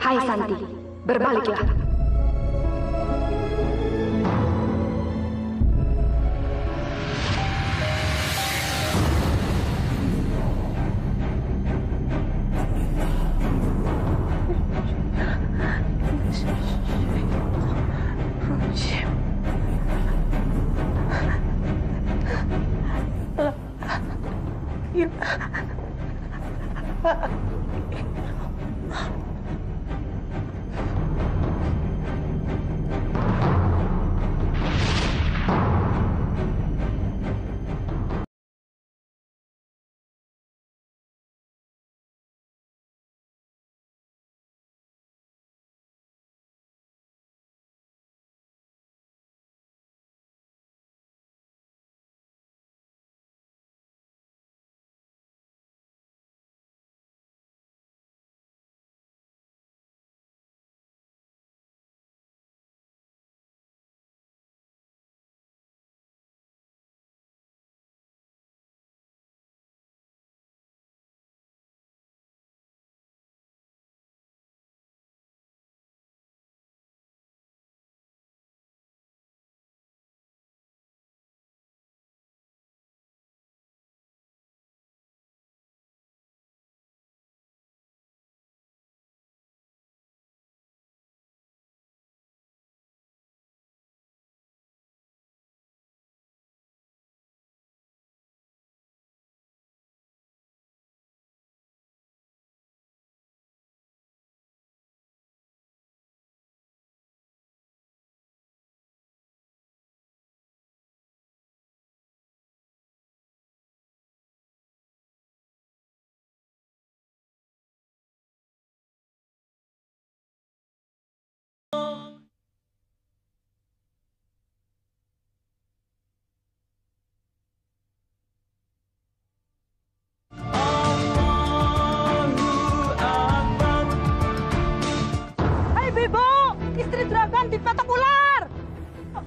Hai Santi, berbaliklah. Dipatok ular!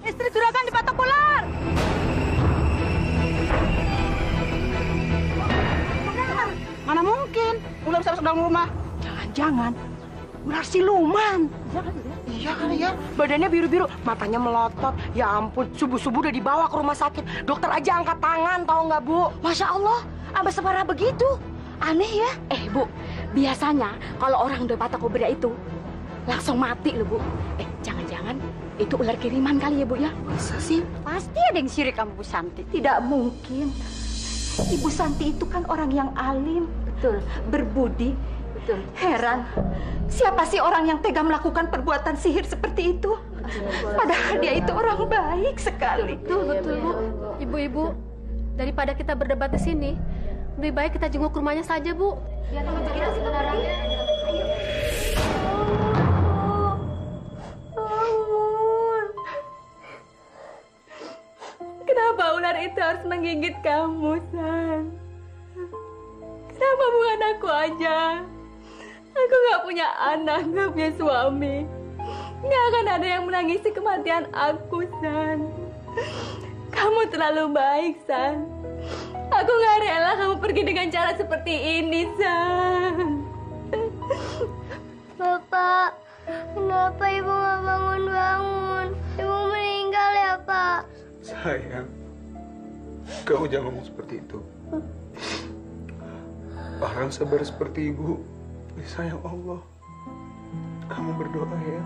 Istri juragan dipatok ular! Mana mungkin ular bisa masuk dalam rumah? Jangan-jangan ular siluman. Iya kali ya, badannya biru-biru, matanya melotot. Ya ampun, subuh-subuh udah dibawa ke rumah sakit. Dokter aja angkat tangan, tahu nggak Bu? Masya Allah, sampai separah begitu. Aneh ya? Bu, biasanya kalau orang udah patok kobra itu langsung mati loh Bu. Jangan-jangan itu ular kiriman kali ya Bu ya? Masa sih? Pasti ada yang sirik kamu Bu Santi. Tidak mungkin. Ibu Santi itu kan orang yang alim. Betul. Berbudi. Betul. Heran. Siapa sih orang yang tega melakukan perbuatan sihir seperti itu? Padahal dia itu orang baik sekali. Betul, Bu. Ibu-ibu, daripada kita berdebat di sini, lebih baik kita jenguk rumahnya saja, Bu. Biar teman kita sebenarnya. Ayo. Kenapa ular itu harus menggigit kamu, San? Kenapa bukan aku aja? Aku nggak punya anak, nggak punya suami. Nggak akan ada yang menangisi kematian aku, San. Kamu terlalu baik, San. Aku nggak rela kamu pergi dengan cara seperti ini, San. Bapak, kenapa Ibu nggak bangun-bangun? Ibu meninggal ya, Pak? Sayang, kamu jangan ngomong seperti itu. Orang sabar seperti ibu disayang Allah. Kamu berdoa ya,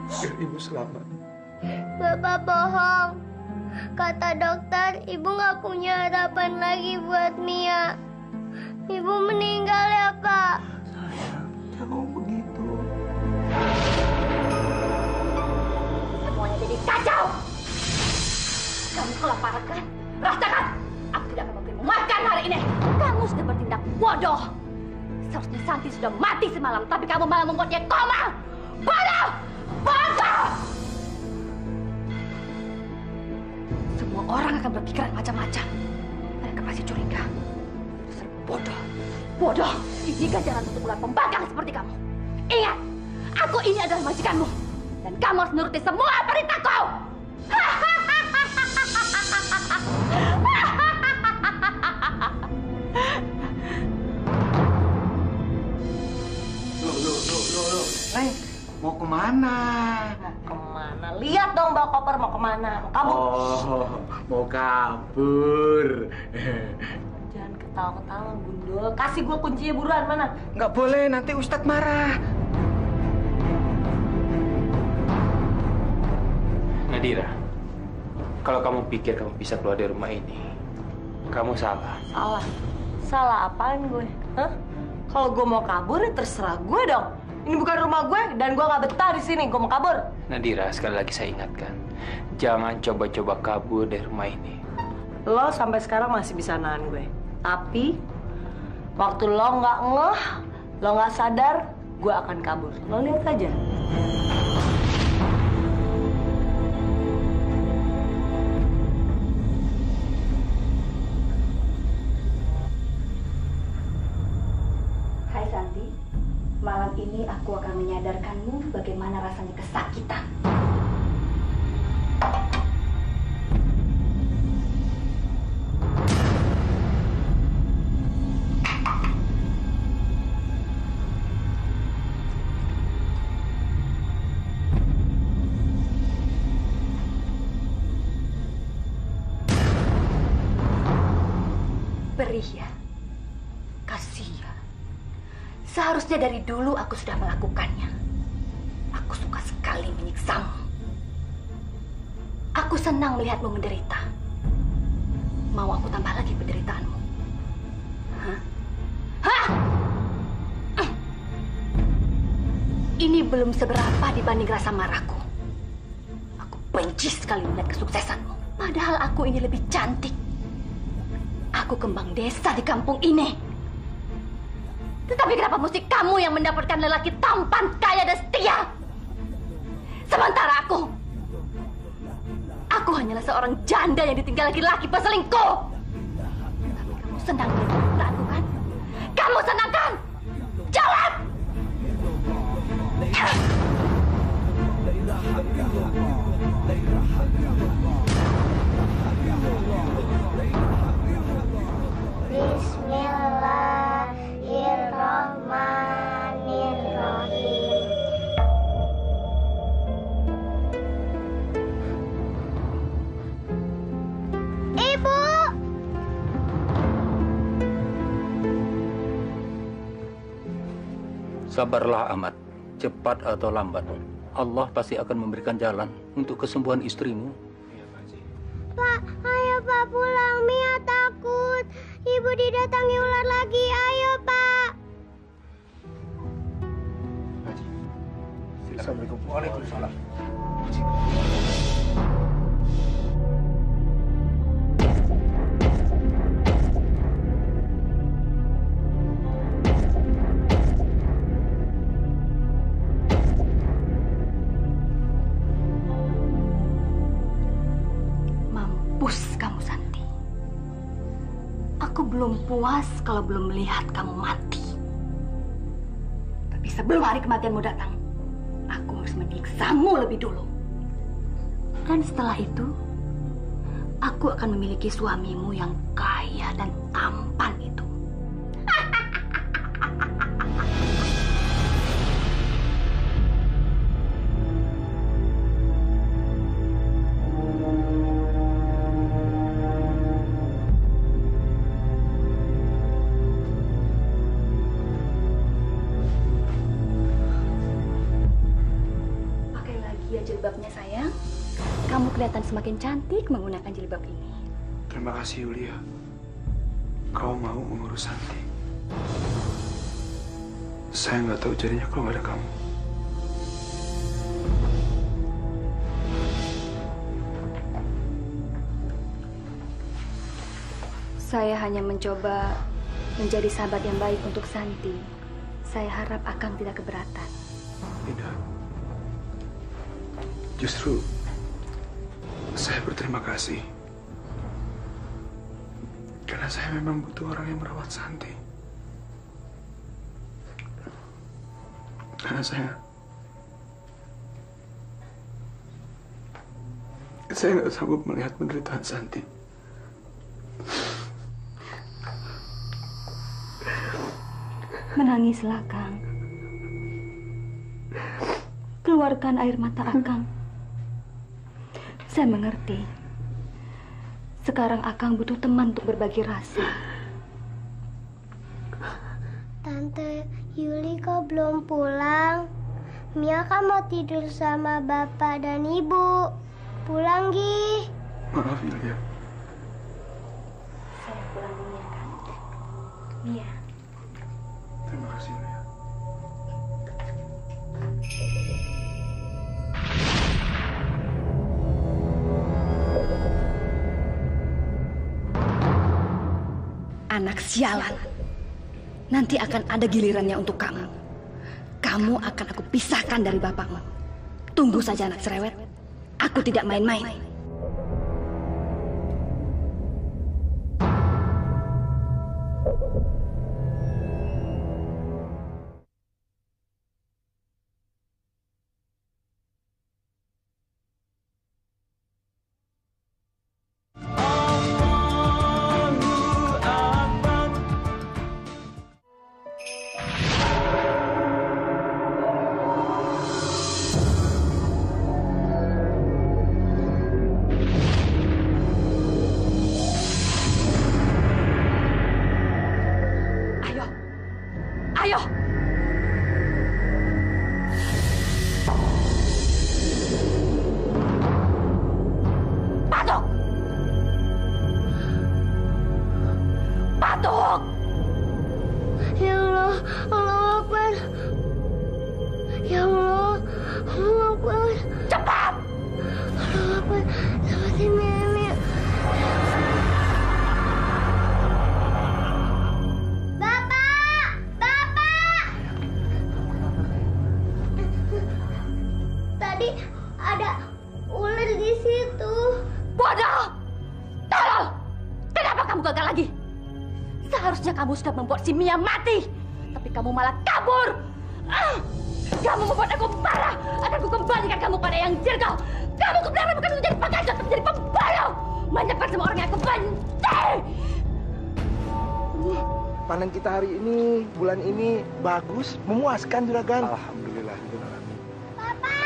biar ibu selamat. Bapak bohong. Kata dokter, Ibu nggak punya harapan lagi buat Mia. Ibu meninggal ya, Pak? Sayang, jangan ngomong begitu. Semuanya jadi kacau. Kamu kelaparan kan? Rasakan! Aku tidak akan memberimu makan hari ini. Kamu sudah bertindak bodoh. Seharusnya Santi sudah mati semalam, tapi kamu malah membuat dia koma. Bodoh! Bodoh! Semua orang akan berpikiran macam-macam. Mereka pasti curiga. Dasar bodoh. Bodoh! Ini kan jalan untuk ular pembangkang seperti kamu. Ingat, aku ini adalah majikanmu. Dan kamu harus nuruti semua perintahku. Loh. kemana? Kemana? Lihat dong bawa koper mau kemana? Mau kabur? Oh, mau kabur. Jangan ketawa-ketawa, Gundul. Kasih gue kuncinya buruan, mana? Nggak boleh, nanti Ustadz marah. Nadira, kalau kamu pikir kamu bisa keluar dari rumah ini, kamu salah. Salah? Salah apaan gue? Hah? Kalau gue mau kabur, ya terserah gue dong. Ini bukan rumah gue, dan gue nggak betah di sini. Gue mau kabur. Nadira, sekali lagi saya ingatkan, jangan coba-coba kabur dari rumah ini. Lo sampai sekarang masih bisa nahan gue. Tapi, waktu lo nggak ngeh, lo nggak sadar, gue akan kabur. Lo lihat aja. Hai Santi, malam ini aku akan menyadarkanmu bagaimana rasanya kesakitan. Perih ya, kasihan. Seharusnya dari dulu aku sudah melakukannya. Aku suka sekali menyiksamu. Aku senang melihatmu menderita. Mau aku tambah lagi penderitaanmu? Hah? Hah? Ini belum seberapa dibanding rasa marahku. Aku benci sekali melihat kesuksesanmu. Padahal aku ini lebih cantik. Aku kembang desa di kampung ini. Tetapi kenapa mesti kamu yang mendapatkan lelaki tampan, kaya, dan setia? Sementara aku hanyalah seorang janda yang ditinggal laki-laki peselingkuh. Tapi kamu senang dengan penderitaan kan? Kamu senang kan? Jawab! Bismillahirrahmanirrahim. Ibu! Sabarlah Ahmad, cepat atau lambat, Allah pasti akan memberikan jalan untuk kesembuhan istrimu. Pak, ayo Pak pulang. Mia takut. Ibu didatangi ular lagi. Ayo Pak. Assalamualaikum. Waalaikumsalam. Mampus kamu, Santi. Aku belum puas kalau belum melihat kamu mati. Tapi sebelum hari kematianmu datang, aku harus menyiksamu lebih dulu. Dan setelah itu, aku akan memiliki suamimu yang kaya dan tampan itu. Pakai lagi ya jilbabnya, sayang. Kamu kelihatan semakin cantik menggunakan jilbab ini. Terima kasih Yulia. Kau mau mengurus Santi. Saya nggak tahu jadinya kalau nggak ada kamu. Saya hanya mencoba menjadi sahabat yang baik untuk Santi. Saya harap Akang tidak keberatan. Tidak. Justru saya berterima kasih. Karena saya memang butuh orang yang merawat Santi. Karena saya nggak sanggup melihat penderitaan Santi. Menangislah, Kang. mengeluarkan air mata Akang. Saya mengerti. Sekarang Akang butuh teman untuk berbagi rasa. Tante Yuli kok belum pulang? Mia kan mau tidur sama bapak dan ibu. Pulang, Gi. Maaf, Yulia. Saya pulang dulu ya, Kang. Iya. Terima kasih, Yulia. Anak sialan. Nanti akan ada gilirannya untuk kamu. Kamu akan aku pisahkan dari bapakmu. Tunggu saja anak cerewet. Aku tidak main-main. Ayo! Patok! Patok! Ya Allah, Allah Akbar. Ya Allah, Allah Akbar. Cepat! Allah Akbar, selamatin Mia. Bapak! Bapak! Tadi ada ular di situ. Bodoh! Tolol! Kenapa kamu gagal lagi? Seharusnya kamu sudah membuat si Mia mati. Tapi kamu malah kabur. Kamu membuat aku marah. Akan ku kembalikan kamu pada yang Jirgo. Kamu kebenaran bukan menjadi pengajak, tapi menjadi pembunuh. Menyebar semua orang yang aku benci. Panen kita hari ini, bulan ini bagus, memuaskan juragan. Alhamdulillah. Papa!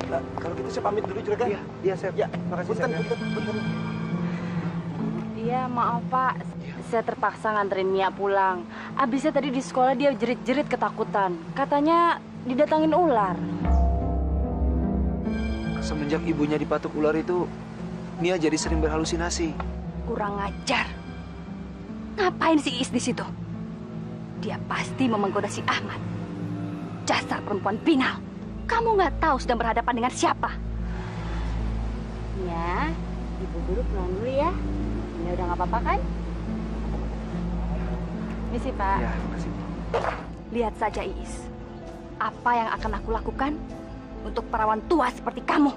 Nah, kalau gitu saya pamit dulu juragan. Iya, Chef. Ya, makasih, Chef. Punten. Iya, maaf Pak. Saya terpaksa nganterin Mia pulang. Abisnya tadi di sekolah dia jerit-jerit ketakutan. Katanya didatangin ular. Semenjak ibunya dipatuk ular itu, Mia jadi sering berhalusinasi. Kurang ajar. Ngapain si Iis di situ? Dia pasti mau menggoda si Ahmad. Dasar perempuan binal. Kamu nggak tahu sedang berhadapan dengan siapa. Ya, Ibu Guru pulang dulu ya. Ini udah nggak apa-apa kan? Misi Pak. Ya, makasih. Lihat saja Iis. Apa yang akan aku lakukan untuk perawan tua seperti kamu.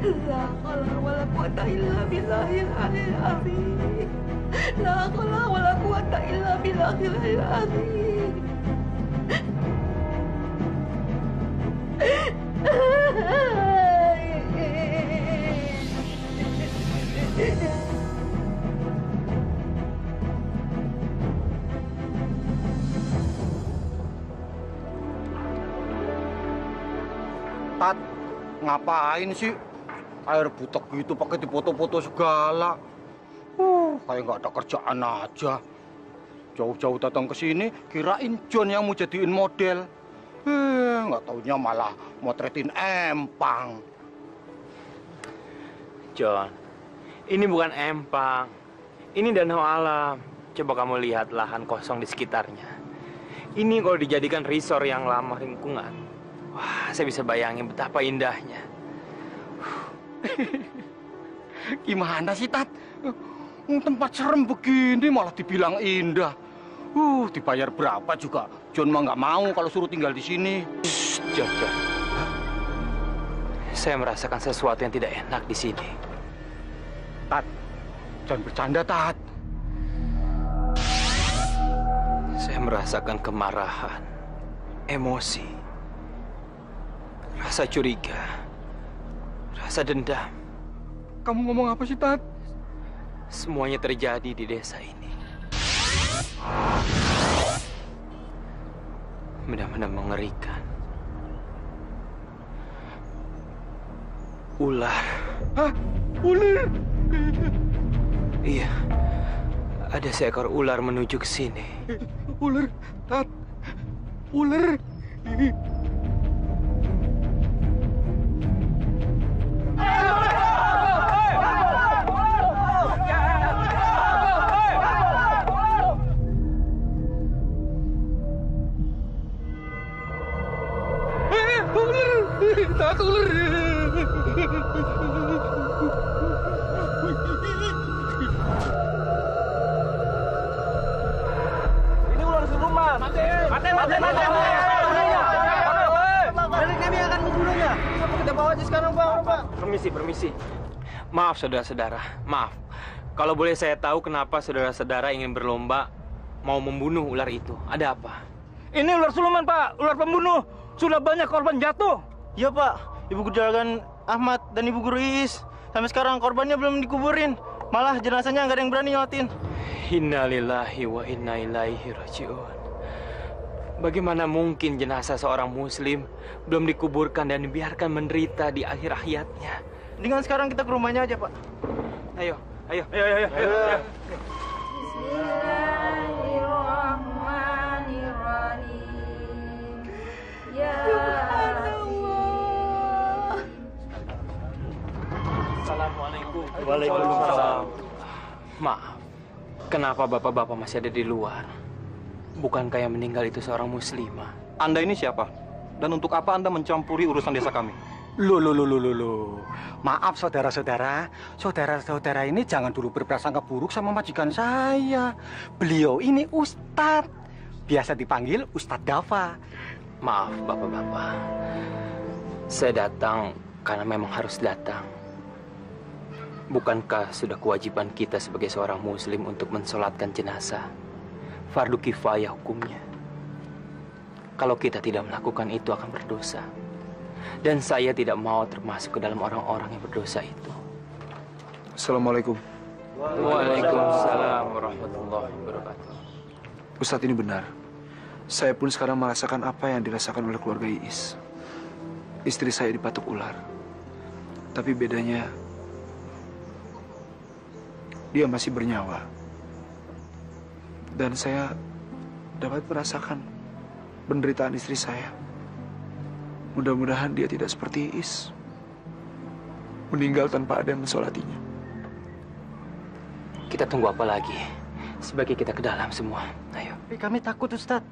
La haula wala quwata illa billahil aliyil azim. La haula wala quwata illa billahil azim. Tat, ngapain sih? Air butek gitu pakai dipoto-foto segala. Kayak nggak ada kerjaan aja. Jauh-jauh datang ke sini, kirain John yang mau jadiin model. Nggak taunya malah motretin empang. John, ini bukan empang. Ini danau alam. Coba kamu lihat lahan kosong di sekitarnya. Ini kalau dijadikan resort yang ramah lingkungan. Wah, saya bisa bayangin betapa indahnya. Gimana sih, Tat? Tempat serem begini malah dibilang indah. Dibayar berapa juga? John mah nggak mau kalau suruh tinggal di sini. John. Saya merasakan sesuatu yang tidak enak di sini. Tat, jangan bercanda, Tat. Saya merasakan kemarahan, emosi, rasa curiga, rasa dendam. Kamu ngomong apa sih, Tat? Semuanya terjadi di desa ini. Benar-benar mengerikan. Ular. Hah? Ular? Iya. Ada seekor ular menuju ke sini. Ular, Tat. Ular. Tat, ular. Ini ular siluman. Mati. Dari kami akan membunuhnya. Kita bawa aja sekarang, Pak. Permisi. Maaf, saudara-saudara. Maaf. Kalau boleh saya tahu kenapa saudara-saudara ingin berlomba mau membunuh ular itu? Ada apa? Ini ular siluman, Pak. Ular pembunuh. Sudah banyak korban jatuh. Iya, Pak. Ibu Juragan Ahmad dan Ibu Guru Iis. Sampai sekarang korbannya belum dikuburin. Malah jenazahnya nggak ada yang berani nyotin. Innalillahi wa inna ilaihi raji'un. Bagaimana mungkin jenazah seorang muslim belum dikuburkan dan dibiarkan menderita di akhir hayatnya? Dengan sekarang kita ke rumahnya aja, Pak. Ayo. Bismillahirrahmanirrahim. Ya Allah. Assalamualaikum. Waalaikumsalam. Maaf, kenapa bapak-bapak masih ada di luar? Bukankah yang meninggal itu seorang muslimah? Anda ini siapa? Dan untuk apa Anda mencampuri urusan desa kami? Loh. Maaf saudara-saudara. Saudara-saudara ini jangan dulu berprasangka buruk sama majikan saya. Beliau ini Ustadz. Biasa dipanggil Ustadz Dafa. Maaf bapak-bapak. Saya datang karena memang harus datang. Bukankah sudah kewajiban kita sebagai seorang muslim untuk mensolatkan jenazah? Fardu kifayah hukumnya. Kalau kita tidak melakukan itu akan berdosa. Dan saya tidak mau termasuk ke dalam orang-orang yang berdosa itu. Assalamualaikum. Waalaikumsalam warahmatullahi wabarakatuh. Ustadz ini benar. Saya pun sekarang merasakan apa yang dirasakan oleh keluarga Iis. Istri saya dipatuk ular. Tapi bedanya, dia masih bernyawa. Dan saya dapat merasakan penderitaan istri saya. Mudah-mudahan dia tidak seperti Iis. Meninggal tanpa ada yang mensolatinya. Kita tunggu apa lagi? Sebaiknya kita ke dalam semua. Ayo. Tapi kami takut, Ustadz.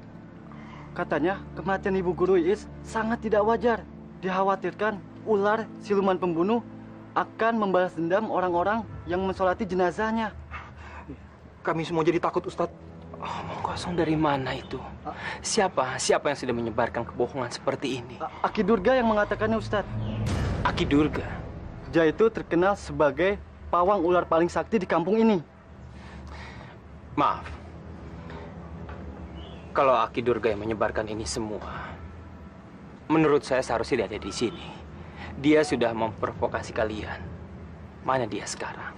Katanya kematian Ibu Guru Iis sangat tidak wajar. Dikhawatirkan ular siluman pembunuh akan membalas dendam orang-orang yang mensolati jenazahnya. Kami semua jadi takut, Ustadz. Omong kosong dari mana itu? Siapa yang sudah menyebarkan kebohongan seperti ini? Aki Durga yang mengatakannya, Ustadz. Aki Durga? Dia itu terkenal sebagai pawang ular paling sakti di kampung ini. Maaf. Kalau Aki Durga yang menyebarkan ini semua, menurut saya seharusnya dia ada di sini. Dia sudah memprovokasi kalian. Mana dia sekarang?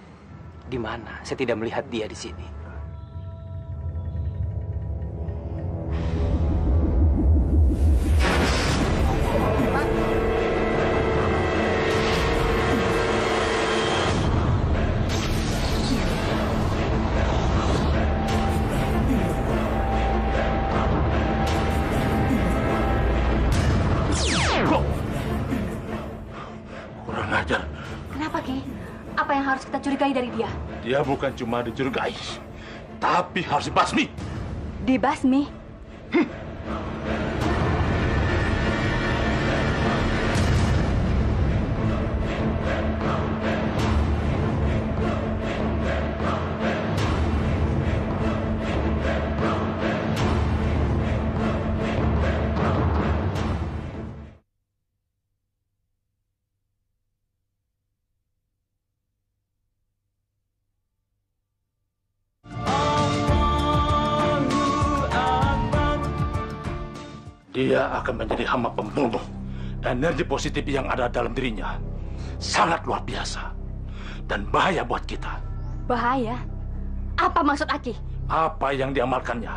Di mana? Saya tidak melihat dia di sini. Kurang ajar. Kenapa, Ki? Apa yang harus kita curigai dari dia? Dia bukan cuma dicurigai, tapi harus dibasmi. Dibasmi? Dia akan menjadi hama pembunuh. Energi positif yang ada dalam dirinya sangat luar biasa dan bahaya buat kita. Bahaya? Apa maksud Aki? Apa yang diamalkannya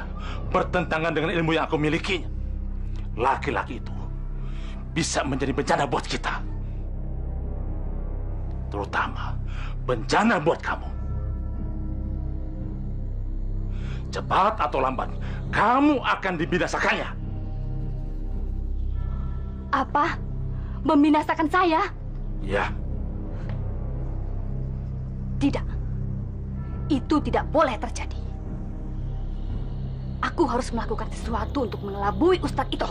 bertentangan dengan ilmu yang aku milikinya. Laki-laki itu bisa menjadi bencana buat kita. Terutama bencana buat kamu. Cepat atau lambat, kamu akan dibinasakannya. Apa? Membinasakan saya? Ya. Tidak. Itu tidak boleh terjadi. Aku harus melakukan sesuatu untuk mengelabui Ustadz itu.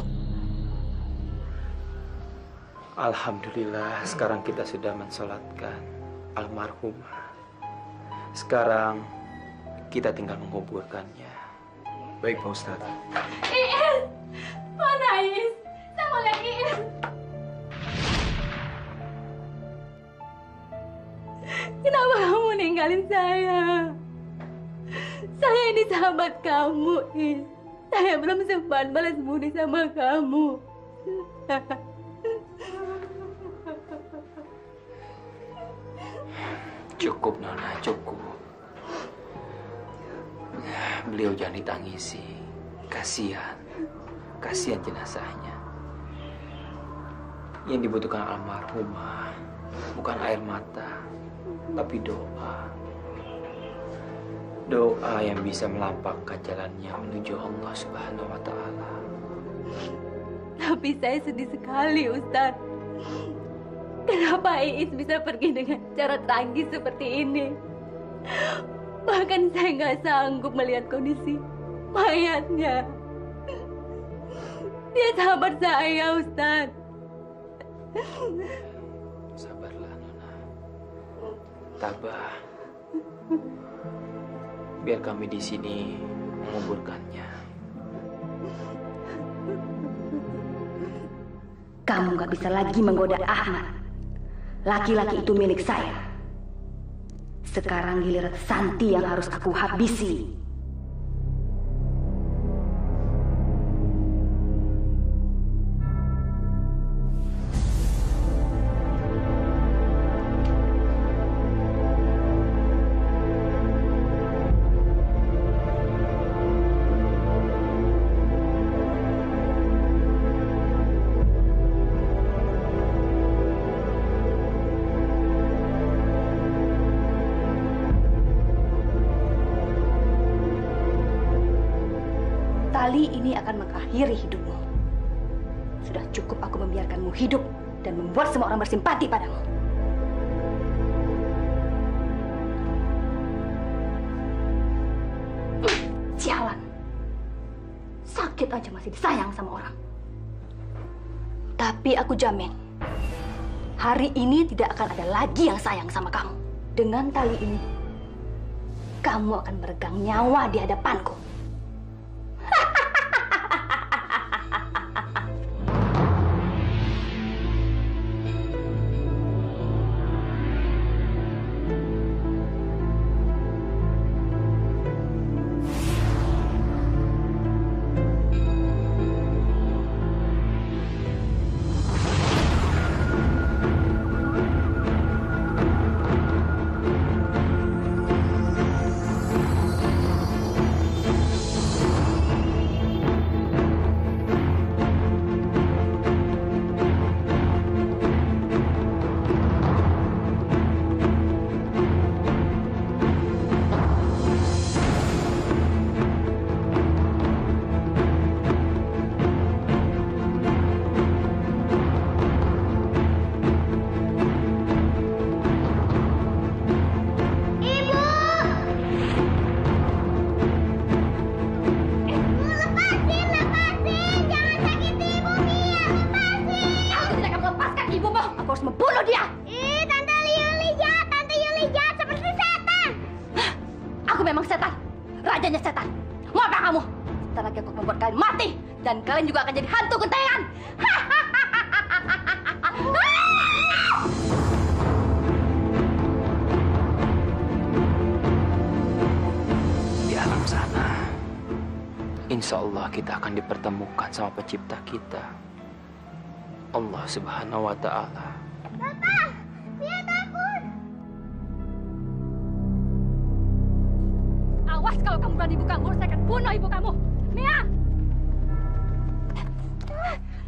Alhamdulillah, sekarang kita sudah mensolatkan almarhumah. Sekarang kita tinggal menguburkannya. Baik, Pak Ustadz. Iis! Mana Iis? Saya mau lihat Iis. Kenapa kamu ninggalin saya? Saya ini sahabat kamu, Iis. Saya belum sempat balas budi sama kamu. Cukup, Nona, cukup. Beliau jangan ditangisi. Kasihan. Kasihan jenazahnya. Yang dibutuhkan almarhumah bukan air mata, tapi doa. Doa yang bisa melampaukan jalannya menuju Allah Subhanahu wa Ta'ala. Tapi saya sedih sekali, Ustadz. Kenapa Iis bisa pergi dengan cara tragis seperti ini? Bahkan saya nggak sanggup melihat kondisi mayatnya. Dia sahabat saya, Ustadz. Sabarlah, Nona. Tabah. Biar kami di sini menguburkannya. Kamu gak bisa lagi menggoda Ahmad. Laki-laki itu milik saya. Sekarang giliran Santi yang harus aku habisi. Tali ini akan mengakhiri hidupmu. Sudah cukup aku membiarkanmu hidup dan membuat semua orang bersimpati padamu. Sialan. Sakit aja masih disayang sama orang. Tapi aku jamin, hari ini tidak akan ada lagi yang sayang sama kamu. Dengan tali ini, kamu akan meregang nyawa di hadapanku. kerjanya setan. Mau apa kamu? Sebentar lagi aku membuat kalian mati. Dan kalian juga akan jadi hantu gentayangan. Di alam sana, insya Allah kita akan dipertemukan sama pencipta kita, Allah Subhanahu wa Ta'ala. Bapak, Mia takut. Awas kalau kamu berani buka mulut, saya akan bunuh ibu kamu. Mia!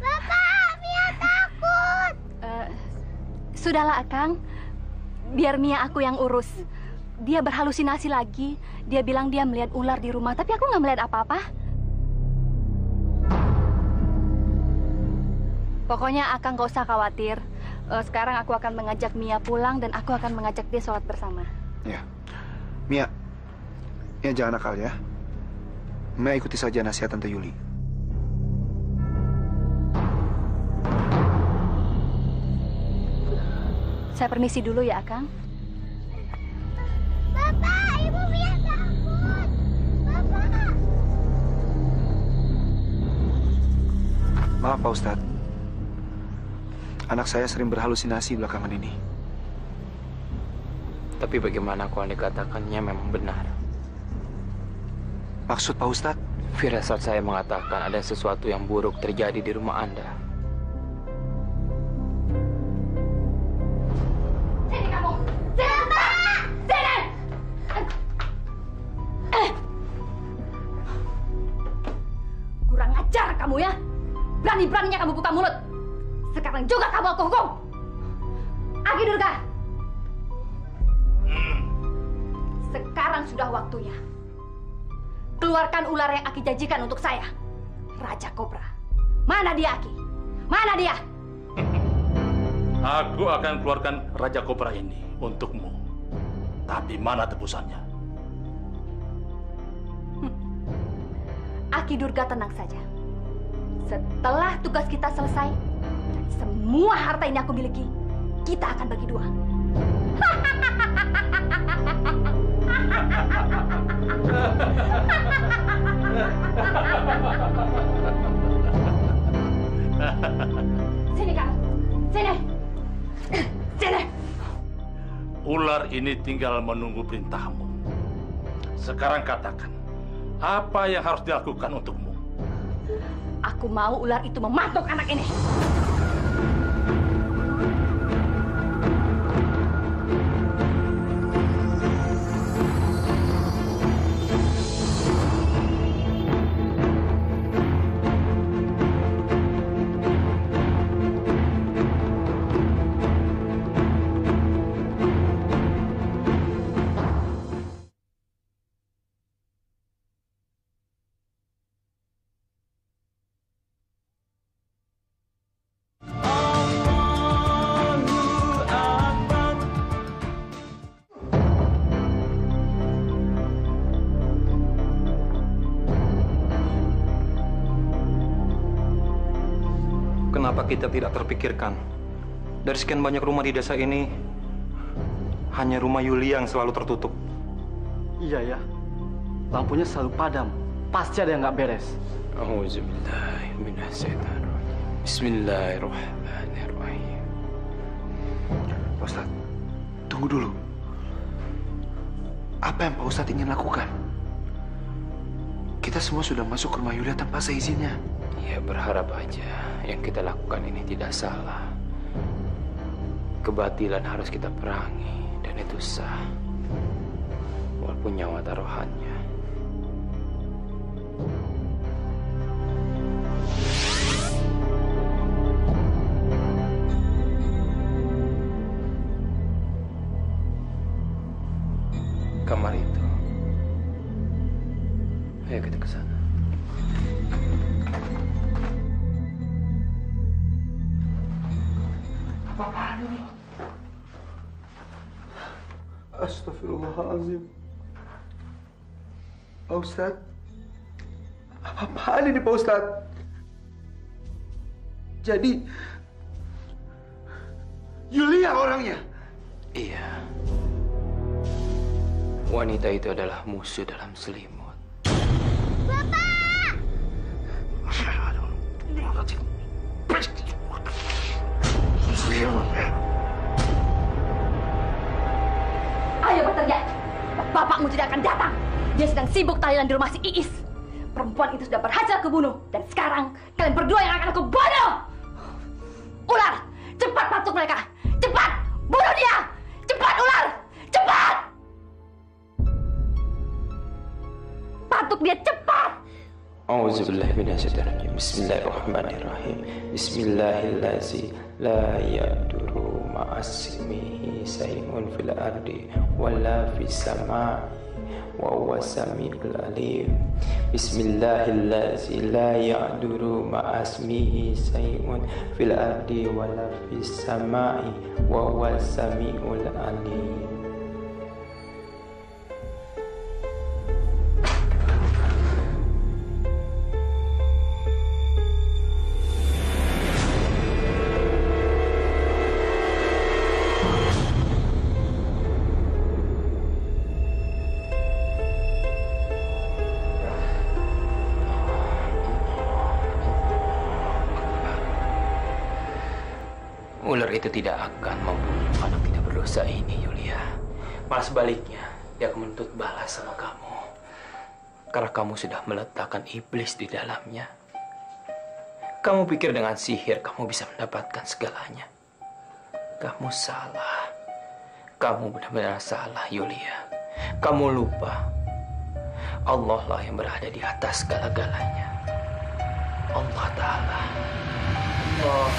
Bapak, Mia takut. Sudahlah, Akang. Biar Mia aku yang urus. Dia berhalusinasi lagi. Dia bilang dia melihat ular di rumah, tapi aku nggak melihat apa-apa. Pokoknya Akang nggak usah khawatir. Sekarang aku akan mengajak Mia pulang dan aku akan mengajak dia sholat bersama. Ya, Mia jangan nakal ya. Mia ikuti saja nasihat Tante Yuli. Saya permisi dulu ya, Akang. Bapak, Ibu Mia takut. Bapak. Maaf Pak Ustadz. Anak saya sering berhalusinasi belakangan ini. Tapi bagaimana kalau dikatakannya memang benar? Maksud Pak Ustadz? Firasat saya mengatakan ada sesuatu yang buruk terjadi di rumah Anda. Sini kamu! Sini! Sini! Kurang ajar kamu ya! Berani-beraninya kamu buka mulut! Sekarang juga kamu aku hukum! Agi Durga! Sekarang sudah waktunya. Keluarkan ular yang Aki janjikan untuk saya. Raja Kobra. Mana dia, Aki? Mana dia? Aku akan keluarkan Raja Kobra ini untukmu. Tapi mana tebusannya? Aki Durga tenang saja. Setelah tugas kita selesai, semua harta ini aku miliki, kita akan bagi dua. Sini kamu! Sini! Sini! Ular ini tinggal menunggu perintahmu. Sekarang katakan, apa yang harus dilakukan untukmu? Aku mau ular itu mematuk anak ini. Kenapa kita tidak terpikirkan? Dari sekian banyak rumah di desa ini, hanya rumah Yuli yang selalu tertutup. Iya ya, lampunya selalu padam. Pasti ada yang nggak beres. Bismillahirrahmanirrahim. Pak Ustadz, tunggu dulu. Apa yang Pak Ustadz ingin lakukan? Kita semua sudah masuk ke rumah Yulia tanpa seizinnya. Ya, berharap aja yang kita lakukan ini tidak salah. Kebatilan harus kita perangi, dan itu sah. Walaupun nyawa taruhannya. Kamar itu. Ayo kita ke sana. Apaan ini? Astagfirullahaladzim. Pak Ustadz, apaan ini Pak Ustadz? Jadi, Yulia orangnya? Iya. Wanita itu adalah musuh dalam selimut. Astagfirullahaladzim. Ayo berteriak. Bapakmu tidak akan datang. Dia sedang sibuk tahlilan di rumah si Iis. Perempuan itu sudah berhasil kubunuh. Dan sekarang kalian berdua yang akan aku bunuh. Ular, cepat patuk mereka. Cepat, bunuh dia. Cepat ular, cepat. Patuk dia cepat. A'udzubillahi minasyaitonirrajim. Bismillahirrahmanirrahim. Bismillahirrahmanirrahim. La yadurru ma'asmihi syai'un fil ardi wala fis samai wa huwas samiul alim. Bismillahirrahmanirrahim. La yadurru ma'asmihi syai'un fil ardi wala fis samai wa huwas samiul alim. Ular itu tidak akan membunuh anak tidak berdosa ini, Yulia. Malah sebaliknya, dia akan menuntut balas sama kamu. Karena kamu sudah meletakkan iblis di dalamnya. Kamu pikir dengan sihir kamu bisa mendapatkan segalanya. Kamu salah. Kamu benar-benar salah, Yulia. Kamu lupa. Allah lah yang berada di atas segala-galanya. Allah Ta'ala. Allah.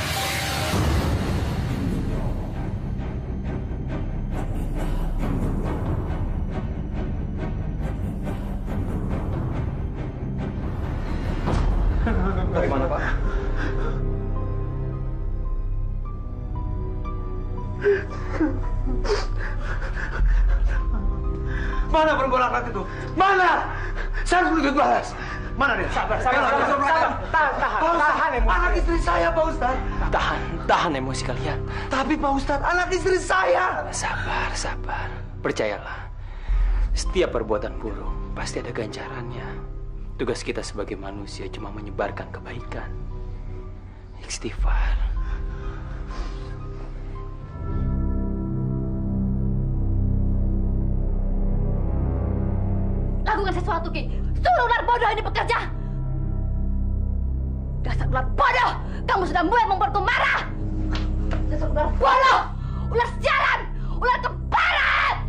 Bagaimana, Pak? Mana perempuan laki itu? Mana? Saya harus menuntut balas. Mana dia? Sabar. Tahan emosi. Anak istri saya, Pak Ustaz. Tahan emosi kalian. Tapi Pak Ustaz, anak istri saya. Sabar. Percayalah, setiap perbuatan buruk pasti ada ganjarannya. Tugas kita sebagai manusia cuma menyebarkan kebaikan. Istighfar. Lakukan sesuatu, Ki. Suruh ular bodoh ini bekerja. Dasar ular bodoh. Kamu sudah mulai membuatku marah. Dasar ular bodoh. Ular sialan. Ular keparat.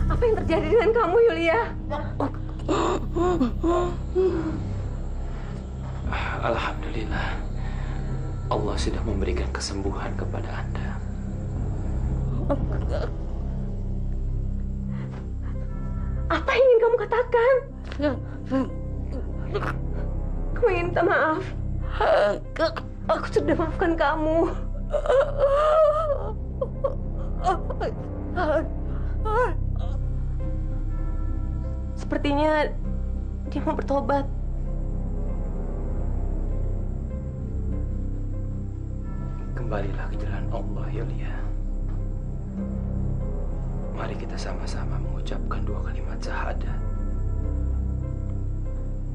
Apa yang terjadi dengan kamu, Yulia? Alhamdulillah, Allah sudah memberikan kesembuhan kepada Anda. Apa yang ingin kamu katakan? Kamu ingin minta maaf? Aku sudah maafkan kamu. Sepertinya dia mau bertobat. Kembalilah ke jalan Allah, Yulia. Mari kita sama-sama mengucapkan 2 kalimat syahadat.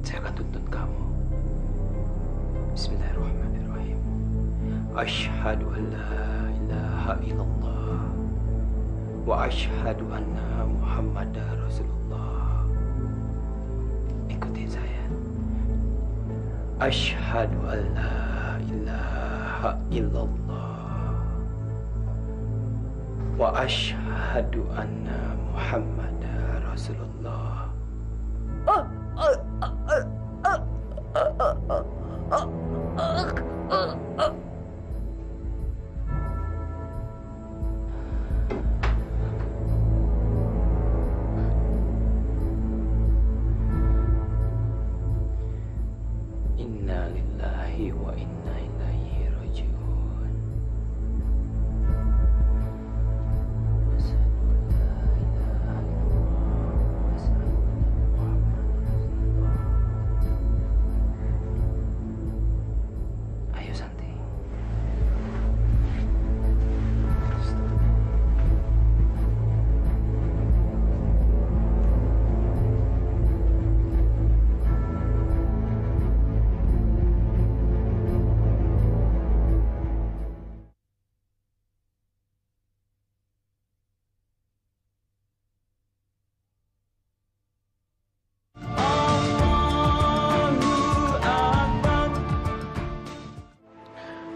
Saya akan tuntun kamu. Bismillahirrahmanirrahim. Asyhadu an la ilaha illallah wa asyhadu anna Muhammadar Rasulullah. Ikuti saya. Asyhadu an la ilaha illallah wa asyhadu anna Muhammadar Rasulullah.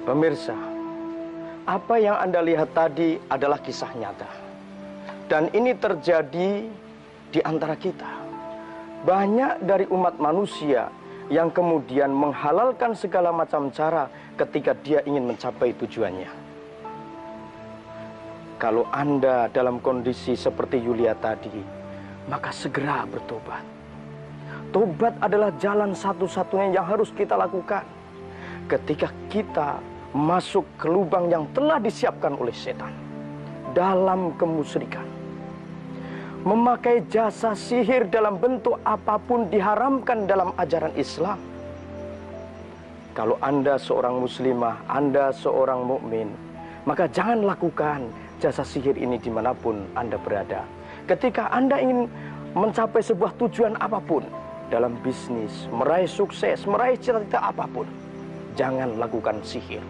Pemirsa, apa yang Anda lihat tadi adalah kisah nyata. Dan ini terjadi di antara kita. Banyak dari umat manusia yang kemudian menghalalkan segala macam cara ketika dia ingin mencapai tujuannya. Kalau Anda dalam kondisi seperti Yulia tadi, maka segera bertobat. Tobat adalah jalan satu-satunya yang harus kita lakukan ketika kita masuk ke lubang yang telah disiapkan oleh setan dalam kemusyrikan. Memakai jasa sihir dalam bentuk apapun diharamkan dalam ajaran Islam. Kalau Anda seorang muslimah, Anda seorang mukmin, maka jangan lakukan jasa sihir ini dimanapun Anda berada. Ketika Anda ingin mencapai sebuah tujuan apapun dalam bisnis, meraih sukses, meraih cita-cita apapun, jangan lakukan sihir.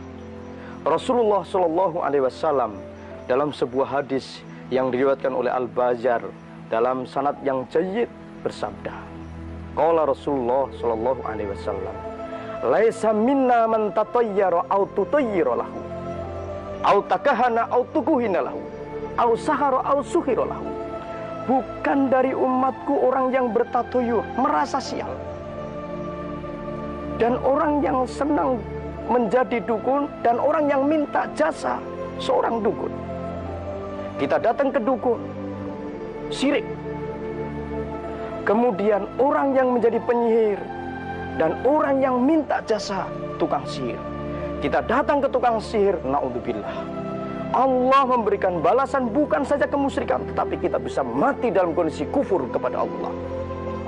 Rasulullah Shallallahu Alaihi Wasallam dalam sebuah hadis yang diriwayatkan oleh Al-Bazar dalam sanad yang jayyid bersabda, qala Rasulullah Shallallahu Alaihi Wasallam, laisa minna man tatayyara aw tutayyira lahu aw takahana aw tukuhina lahu aw sahara aw suhira lahu. Bukan dari umatku orang yang bertatuyur, merasa sial, dan orang yang senang menjadi dukun, dan orang yang minta jasa seorang dukun. Kita datang ke dukun, syirik. Kemudian orang yang menjadi penyihir, dan orang yang minta jasa tukang sihir. Kita datang ke tukang sihir, naudzubillah. Allah memberikan balasan bukan saja kemusyrikan, tetapi kita bisa mati dalam kondisi kufur kepada Allah.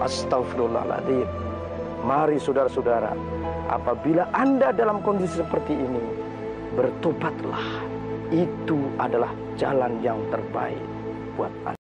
Astagfirullahaladzim. Mari saudara-saudara, apabila Anda dalam kondisi seperti ini, bertobatlah. Itu adalah jalan yang terbaik buat Anda.